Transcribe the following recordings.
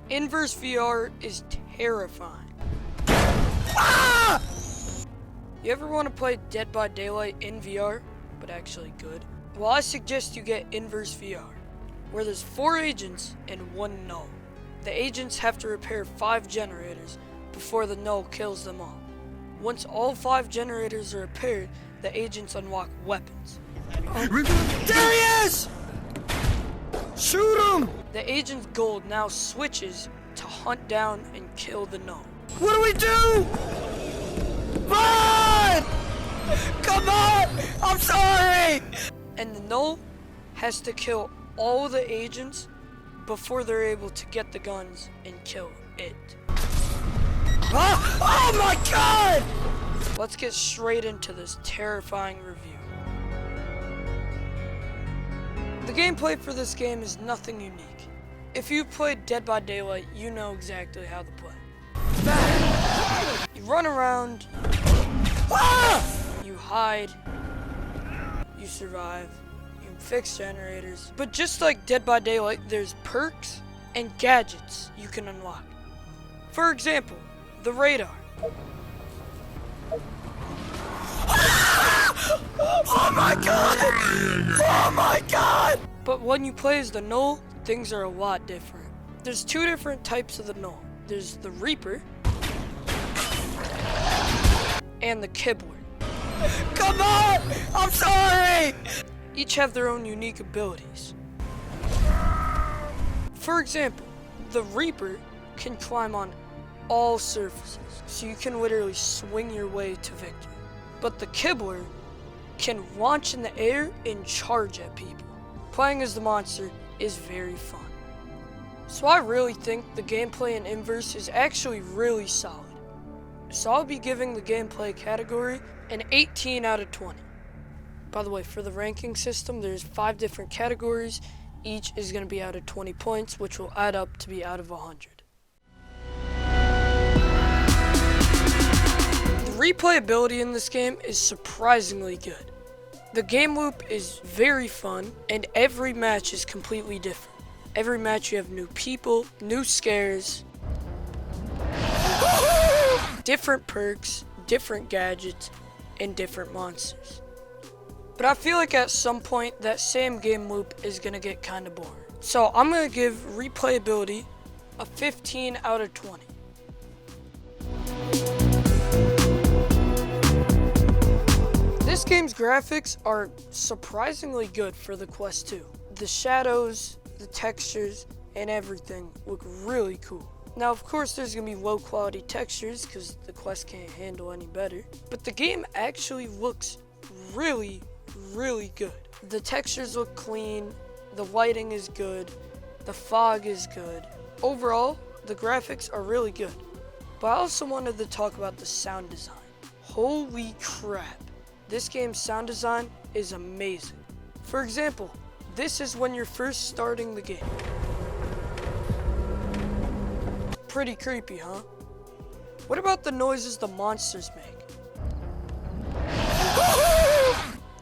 Inverse VR is terrifying. Ah! You ever want to play Dead by Daylight in VR, but actually good? Well, I suggest you get Inverse VR, where there's 4 agents and 1 null. The agents have to repair 5 generators before the null kills them all. Once all 5 generators are repaired, the agents unlock weapons. There he is! Shoot him! The agent's goal now switches to hunt down and kill the null. What do we do? Run! Come on! I'm sorry! And the null has to kill all the agents before they're able to get the guns and kill it. Oh my god! Let's get straight into this terrifying review. The gameplay for this game is nothing unique. If you've played Dead by Daylight, you know exactly how to play. You run around, you hide, you survive, you fix generators. But just like Dead by Daylight, there's perks and gadgets you can unlock. For example, the radar. Oh my god! Oh my god! But when you play as the null, things are a lot different. There's 2 different types of the null. There's the Reaper and the Kibler. Come on! I'm sorry! Each have their own unique abilities. For example, the Reaper can climb on all surfaces, so you can literally swing your way to victory. But the Kibler can launch in the air and charge at people. Playing as the monster is very fun. So I really think the gameplay in Inverse is actually really solid. So I'll be giving the gameplay category an 18 out of 20. By the way, for the ranking system, there's 5 different categories. Each is going to be out of 20 points, which will add up to be out of 100. The replayability in this game is surprisingly good. The game loop is very fun, and every match is completely different. Every match you have new people, new scares, different perks, different gadgets, and different monsters. But I feel like at some point that same game loop is gonna get kinda boring. So I'm gonna give replayability a 15 out of 20. This game's graphics are surprisingly good for the Quest 2. The shadows, the textures, and everything look really cool. Now, of course, there's gonna be low quality textures because the Quest can't handle any better, but the game actually looks really, really good. The textures look clean, the lighting is good, the fog is good. Overall, the graphics are really good. But I also wanted to talk about the sound design. Holy crap. This game's sound design is amazing. For example, this is when you're first starting the game. Pretty creepy, huh? What about the noises the monsters make?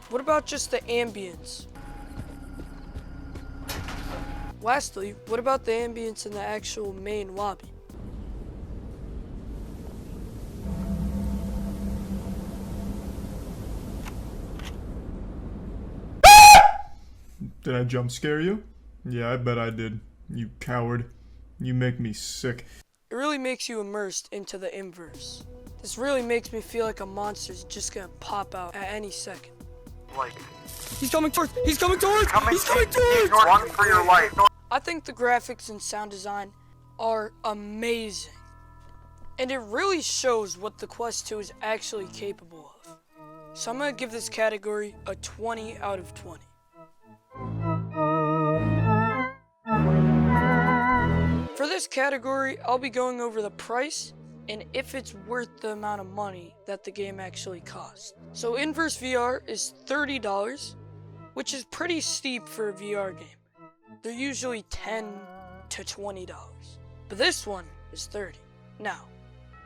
What about just the ambience? Lastly, what about the ambience in the actual main lobby? Did I jump scare you? Yeah, I bet I did. You coward. You make me sick. It really makes you immersed into the Inverse. This really makes me feel like a monster's just gonna pop out at any second. Like, He's coming towards! He's coming towards! He's coming towards! run for your life. I think the graphics and sound design are amazing. And it really shows what the Quest 2 is actually capable of. So I'm gonna give this category a 20 out of 20. For this category, I'll be going over the price and if it's worth the amount of money that the game actually costs. So Inverse VR is $30, which is pretty steep for a VR game. They're usually $10 to $20, but this one is $30. Now,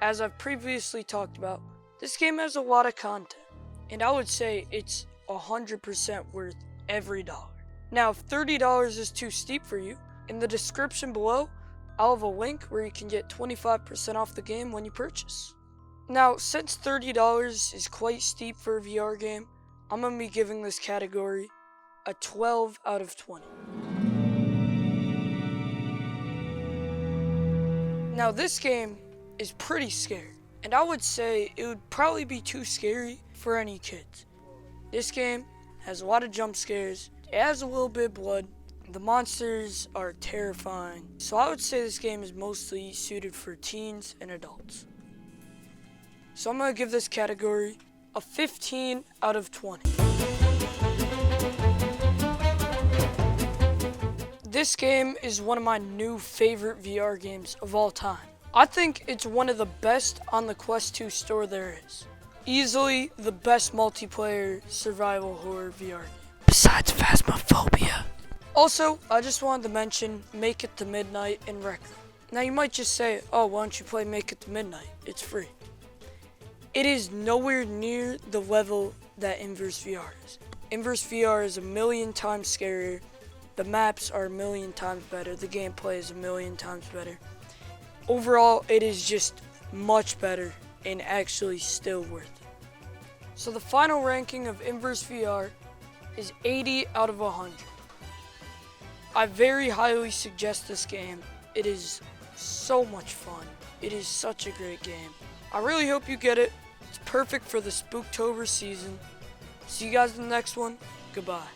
as I've previously talked about, this game has a lot of content, and I would say it's 100% worth every dollar. Now, if $30 is too steep for you, in the description below, I'll have a link where you can get 25% off the game when you purchase. Now, since $30 is quite steep for a VR game, I'm going to be giving this category a 12 out of 20. Now, this game is pretty scary, and I would say it would probably be too scary for any kids. This game has a lot of jump scares, it has a little bit of blood, the monsters are terrifying, so I would say this game is mostly suited for teens and adults. So I'm going to give this category a 15 out of 20. This game is one of my new favorite VR games of all time. I think it's one of the best on the Quest 2 store there is. Easily the best multiplayer survival horror VR game. Besides Phasmophobia. Also, I just wanted to mention Make It to Midnight and Wrecker. Now you might just say, oh, why don't you play Make It to Midnight? It's free. It is nowhere near the level that Inverse VR is. Inverse VR is a million times scarier. The maps are a million times better. The gameplay is a million times better. Overall, it is just much better and actually still worth it. So the final ranking of Inverse VR is 80 out of 100. I very highly suggest this game. It is so much fun. It is such a great game. I really hope you get it. It's perfect for the Spooktober season. See you guys in the next one. Goodbye.